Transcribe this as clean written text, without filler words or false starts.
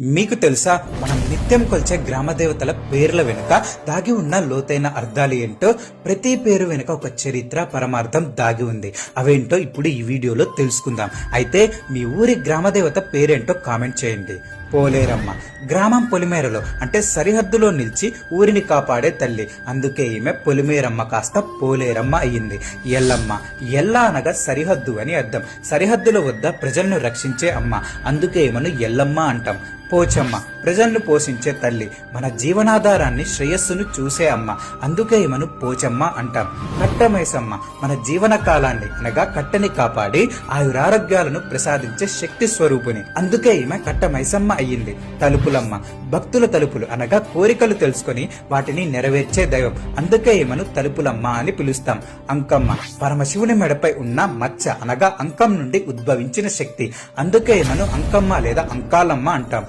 మీకు తెలుసా, మనం నిత్యం కొలిచే గ్రామ దేవతల పేర్ల వెనుక దాగి ఉన్న లోతైన అర్థాలు ఏంటో? ప్రతి పేరు వెనుక ఒక చరిత్ర, పరమార్థం దాగి ఉంది. అవేంటో ఇప్పుడు ఈ వీడియోలో తెలుసుకుందాం. అయితే మీ ఊరి గ్రామ దేవత పేరేంటో కామెంట్ చేయండి. పోలేరమ్మ. గ్రామం పొలిమేరలో అంటే సరిహద్దులో నిలిచి ఊరిని కాపాడే తల్లి. అందుకే ఈమె పొలిమేరమ్మ కాస్త పోలేరమ్మ అయ్యింది. ఎల్లమ్మ. ఎల్ల అనగా సరిహద్దు అని అర్థం. సరిహద్దుల వద్ద ప్రజలను రక్షించే అమ్మ. అందుకే ఈమెను ఎల్లమ్మ అంటాం. పోచమ్మ. ప్రజలను పోషించే తల్లి. మన జీవనాధారాన్ని, శ్రేయస్సును చూసే అమ్మ. అందుకే ఈమెను పోచమ్మ అంటాం. కట్టమైసమ్మ. మన జీవన కాలాన్ని అనగా కట్టని కాపాడి ఆయురారోగ్యాలను ప్రసాదించే శక్తి స్వరూపుని. అందుకే ఈమె కట్టమైసమ్మ అయ్యింది. తలుపులమ్మ. భక్తుల తలుపులు అనగా కోరికలు తెలుసుకొని వాటిని నెరవేర్చే దైవం. అందుకే ఈమెను తలుపులమ్మ అని పిలుస్తాం. అంకమ్మ. పరమశివుని మెడపై ఉన్న మచ్చ అనగా అంకం నుండి ఉద్భవించిన శక్తి. అందుకే ఈమెను అంకమ్మ లేదా అంకాలమ్మ అంటాం.